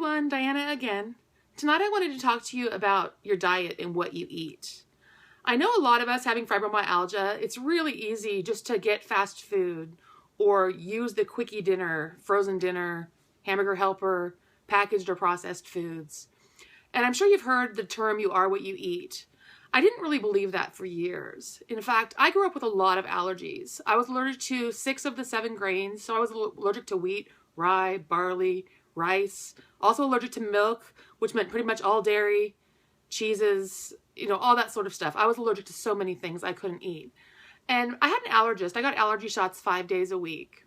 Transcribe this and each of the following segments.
everyone, Diana again. Tonight I wanted to talk to you about your diet and what you eat. I know a lot of us having fibromyalgia, it's really easy just to get fast food or use the quickie dinner, frozen dinner, hamburger helper, packaged or processed foods. And I'm sure you've heard the term you are what you eat. I didn't really believe that for years. In fact, I grew up with a lot of allergies. I was allergic to 6 of the 7 grains, so I was allergic to wheat, rye, barley, rice, also allergic to milk, which meant pretty much all dairy, cheeses, all that sort of stuff. I was allergic to so many things I couldn't eat. And I had an allergist. I got allergy shots 5 days a week.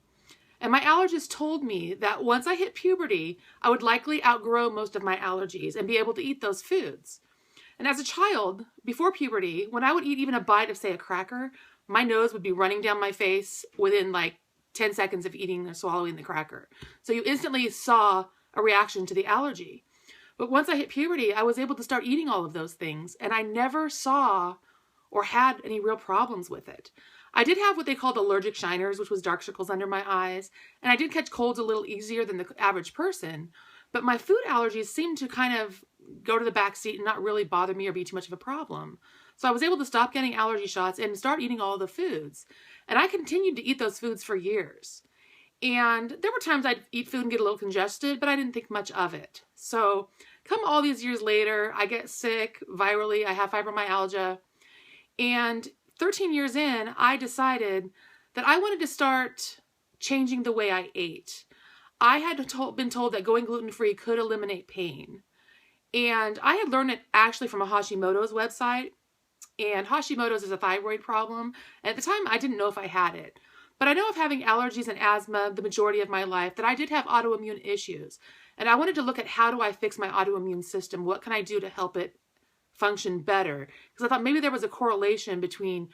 And my allergist told me that once I hit puberty, I would likely outgrow most of my allergies and be able to eat those foods. And as a child, before puberty, when I would eat even a bite of, say, a cracker, my nose would be running down my face within like 10 seconds of eating or swallowing the cracker. So you instantly saw a reaction to the allergy. But once I hit puberty, I was able to start eating all of those things, and I never saw or had any real problems with it. I did have what they called allergic shiners, which was dark circles under my eyes, and I did catch colds a little easier than the average person, but my food allergies seemed to kind of go to the back seat and not really bother me or be too much of a problem. So I was able to stop getting allergy shots and start eating all the foods. And I continued to eat those foods for years. And there were times I'd eat food and get a little congested, but I didn't think much of it. So come all these years later, I get sick virally. I have fibromyalgia. And 13 years in, I decided that I wanted to start changing the way I ate. I had been told that going gluten-free could eliminate pain. And I had learned it actually from a Hashimoto's website. And Hashimoto's is a thyroid problem. And at the time, I didn't know if I had it. But I know of having allergies and asthma the majority of my life that I did have autoimmune issues. And I wanted to look at how do I fix my autoimmune system? What can I do to help it function better? Because I thought maybe there was a correlation between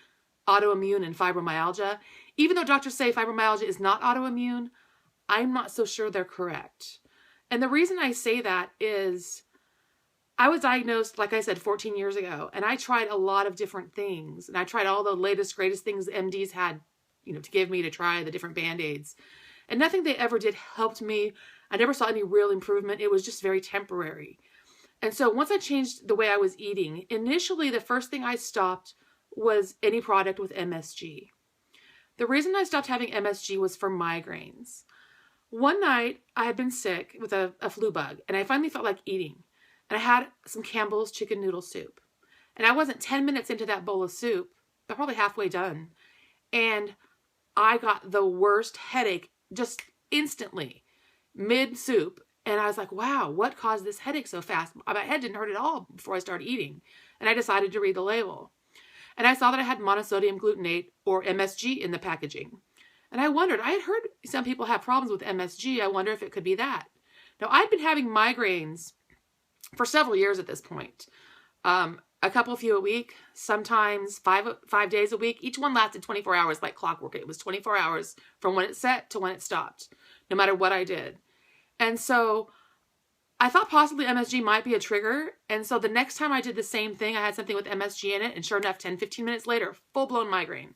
autoimmune and fibromyalgia. Even though doctors say fibromyalgia is not autoimmune, I'm not so sure they're correct. And the reason I say that is I was diagnosed, like I said, 14 years ago, and I tried a lot of different things. And I tried all the latest, greatest things MDs had, to give me to try, the different Band-Aids. And nothing they ever did helped me. I never saw any real improvement. It was just very temporary. And so once I changed the way I was eating, initially the first thing I stopped was any product with MSG. The reason I stopped having MSG was for migraines. One night I had been sick with a flu bug, and I finally felt like eating. And I had some Campbell's chicken noodle soup. And I wasn't 10 minutes into that bowl of soup, but probably halfway done. And I got the worst headache just instantly, mid-soup. And I was like, wow, what caused this headache so fast? My head didn't hurt at all before I started eating. And I decided to read the label. And I saw that I had monosodium glutamate, or MSG, in the packaging. And I wondered, I had heard some people have problems with MSG. I wonder if it could be that. Now, I'd been having migraines for several years at this point. A few a week, sometimes five days a week. Each one lasted 24 hours like clockwork. It was 24 hours from when it set to when it stopped, no matter what I did. And so I thought possibly MSG might be a trigger. And so the next time I did the same thing, I had something with MSG in it. And sure enough, 10, 15 minutes later, full-blown migraine.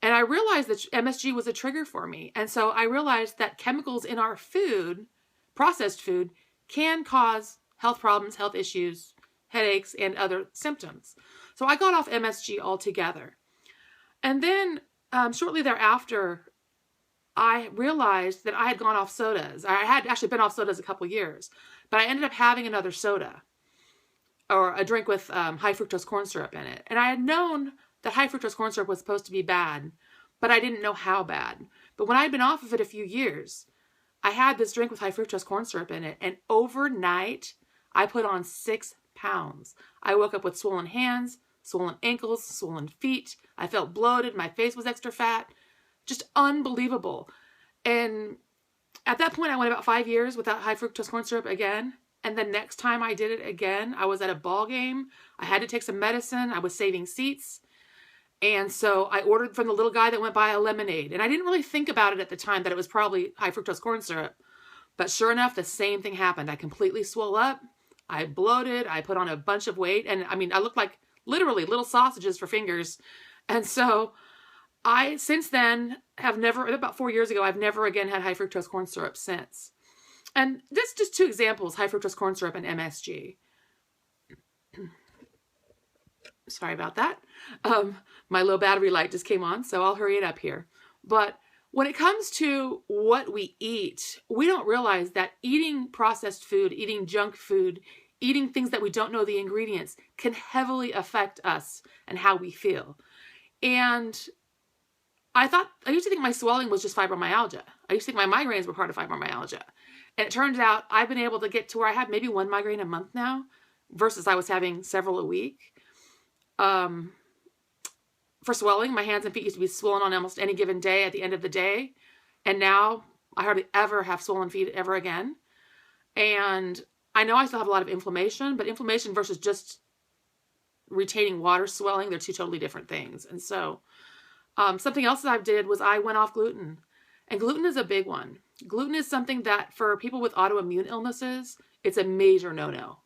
And I realized that MSG was a trigger for me. And so I realized that chemicals in our food, processed food, can cause health problems, health issues, headaches, and other symptoms. So I got off MSG altogether. And then shortly thereafter, I realized that I had gone off sodas. I had actually been off sodas a couple years, but I ended up having another soda or a drink with high fructose corn syrup in it. And I had known that high fructose corn syrup was supposed to be bad, but I didn't know how bad. But when I'd been off of it a few years, I had this drink with high fructose corn syrup in it. And overnight, I put on 6 pounds. I woke up with swollen hands, swollen ankles, swollen feet. I felt bloated. My face was extra fat. Just unbelievable. And at that point, I went about 5 years without high fructose corn syrup again. And the next time I did it again, I was at a ball game. I had to take some medicine. I was saving seats. And so I ordered from the little guy that went by a lemonade. And I didn't really think about it at the time that it was probably high fructose corn syrup. But sure enough, the same thing happened. I completely swole up. I bloated. I put on a bunch of weight. And I mean, I looked like literally little sausages for fingers. And so I, since then, have never, about 4 years ago, I've never again had high fructose corn syrup since. And that's just two examples, high fructose corn syrup and MSG. Sorry about that. My low battery light just came on, so I'll hurry it up here. But when it comes to what we eat, we don't realize that eating processed food, eating junk food, eating things that we don't know the ingredients can heavily affect us and how we feel. And I used to think my swelling was just fibromyalgia. I used to think my migraines were part of fibromyalgia. And it turns out I've been able to get to where I have maybe one migraine a month now versus I was having several a week. For swelling, my hands and feet used to be swollen on almost any given day at the end of the day. And now I hardly ever have swollen feet ever again. And I know I still have a lot of inflammation, but inflammation versus just retaining water swelling, they're two totally different things. And so something else that I did was I went off gluten. And gluten is a big one. Gluten is something that for people with autoimmune illnesses, it's a major no-no.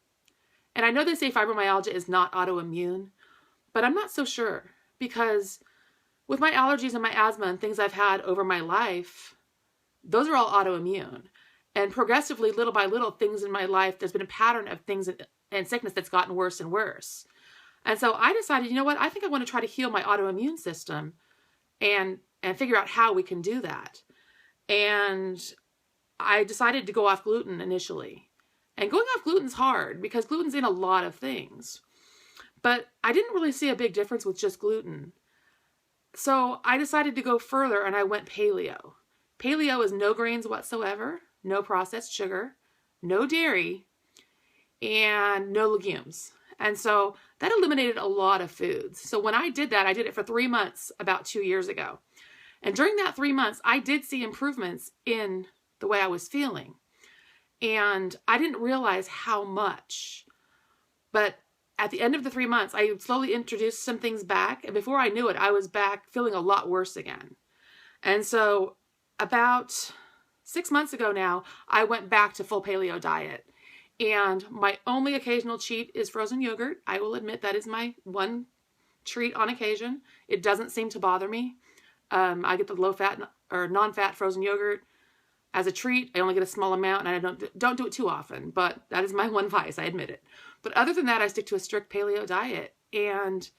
And I know they say fibromyalgia is not autoimmune, but I'm not so sure, because with my allergies and my asthma and things I've had over my life, those are all autoimmune. And progressively, little by little, things in my life, there's been a pattern of things and sickness that's gotten worse and worse. And so I decided, you know what, I think I want to try to heal my autoimmune system and figure out how we can do that. And I decided to go off gluten initially. And going off gluten's hard because gluten's in a lot of things. But I didn't really see a big difference with just gluten. So I decided to go further and I went paleo. Paleo is no grains whatsoever, no processed sugar, no dairy, and no legumes. And so that eliminated a lot of foods. So when I did that, I did it for 3 months about 2 years ago. And during that 3 months, I did see improvements in the way I was feeling. And I didn't realize how much. But at the end of the 3 months, I slowly introduced some things back. And before I knew it, I was back feeling a lot worse again. And so about 6 months ago now, I went back to full paleo diet. And my only occasional cheat is frozen yogurt. I will admit that is my one treat on occasion. It doesn't seem to bother me. I get the low-fat or non-fat frozen yogurt as a treat. I only get a small amount, and I don't do it too often. But that is my one vice, I admit it. But other than that, I stick to a strict paleo diet. And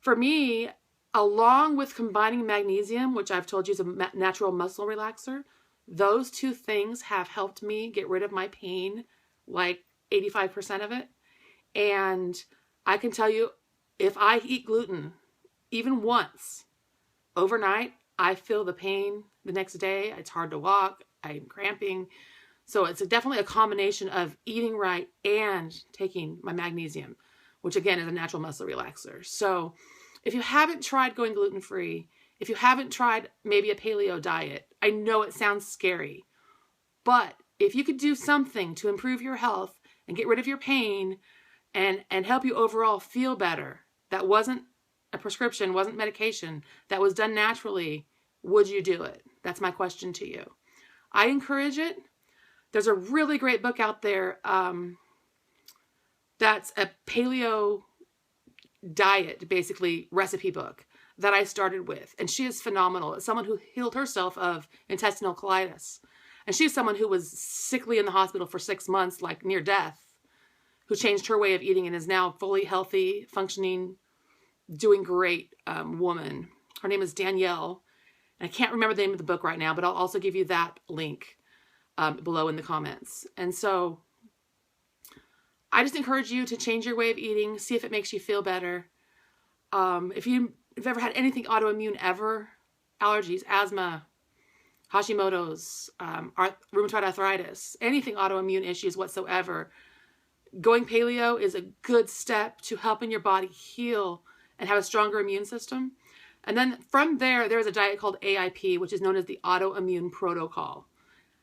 for me, along with combining magnesium, which I've told you is a natural muscle relaxer, those two things have helped me get rid of my pain, like 85% of it. And I can tell you, if I eat gluten, even once, overnight, I feel the pain the next day. It's hard to walk. I'm cramping. So it's definitely a combination of eating right and taking my magnesium, which again is a natural muscle relaxer. So if you haven't tried going gluten-free, if you haven't tried maybe a paleo diet, I know it sounds scary, but if you could do something to improve your health and get rid of your pain and help you overall feel better, that wasn't a prescription, wasn't medication, that was done naturally, would you do it? That's my question to you. I encourage it. There's a really great book out there that's a paleo diet, basically recipe book that I started with. And she is phenomenal. It's someone who healed herself of intestinal colitis. And she's someone who was sickly in the hospital for 6 months, like near death, who changed her way of eating and is now fully healthy, functioning, doing great woman. Her name is Danielle. And I can't remember the name of the book right now, but I'll also give you that link below in the comments. And so I just encourage you to change your way of eating, see if it makes you feel better. If you've ever had anything autoimmune ever, allergies, asthma, Hashimoto's, rheumatoid arthritis, anything autoimmune issues whatsoever, going paleo is a good step to helping your body heal and have a stronger immune system. And then from there's a diet called AIP, which is known as the AutoImmune Protocol.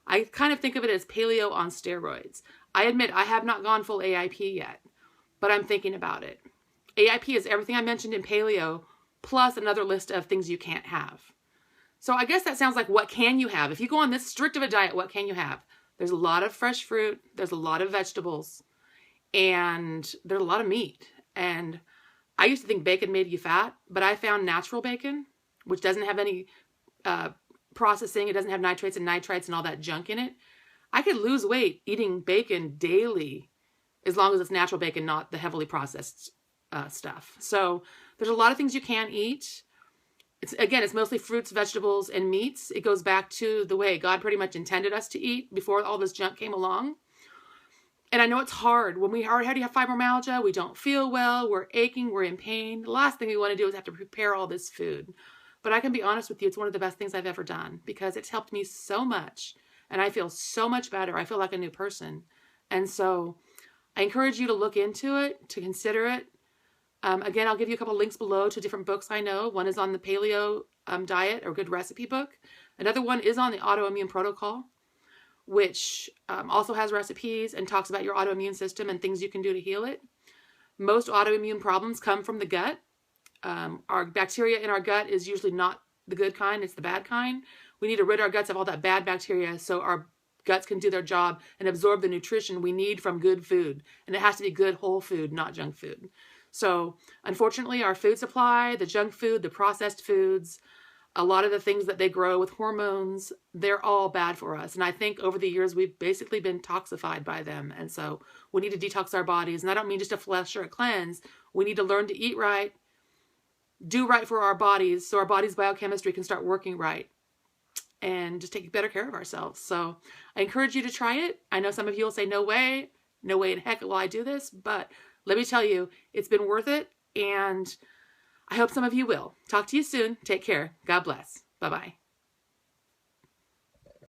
I kind of think of it as paleo on steroids. I admit I have not gone full AIP yet, but I'm thinking about it. AIP is everything I mentioned in paleo, plus another list of things you can't have. So I guess that sounds like, what can you have? If you go on this strict of a diet, what can you have? There's a lot of fresh fruit. There's a lot of vegetables. And there's a lot of meat. And I used to think bacon made you fat, but I found natural bacon, which doesn't have any processing. It doesn't have nitrates and nitrites and all that junk in it. I could lose weight eating bacon daily as long as it's natural bacon, not the heavily processed stuff. So there's a lot of things you can eat. It's mostly fruits, vegetables, and meats. It goes back to the way God pretty much intended us to eat before all this junk came along. And I know it's hard. When we already have fibromyalgia, we don't feel well, we're aching, we're in pain. The last thing we want to do is have to prepare all this food. But I can be honest with you, it's one of the best things I've ever done because it's helped me so much. And I feel so much better. I feel like a new person. And so I encourage you to look into it, to consider it. Again, I'll give you a couple links below to different books I know. One is on the Paleo diet or good recipe book. Another one is on the AutoImmune Protocol, which also has recipes and talks about your autoimmune system and things you can do to heal it. Most autoimmune problems come from the gut. Our bacteria in our gut is usually not the good kind, it's the bad kind. We need to rid our guts of all that bad bacteria so our guts can do their job and absorb the nutrition we need from good food. And it has to be good whole food, not junk food. So unfortunately, our food supply, the junk food, the processed foods, a lot of the things that they grow with hormones, they're all bad for us. And I think over the years, we've basically been toxified by them. And so we need to detox our bodies. And I don't mean just a flush or a cleanse. We need to learn to eat right, do right for our bodies so our body's biochemistry can start working right and just take better care of ourselves. So I encourage you to try it. I know some of you will say, no way in heck will I do this. But let me tell you, it's been worth it. And I hope some of you will. Talk to you soon. Take care. God bless. Bye-bye.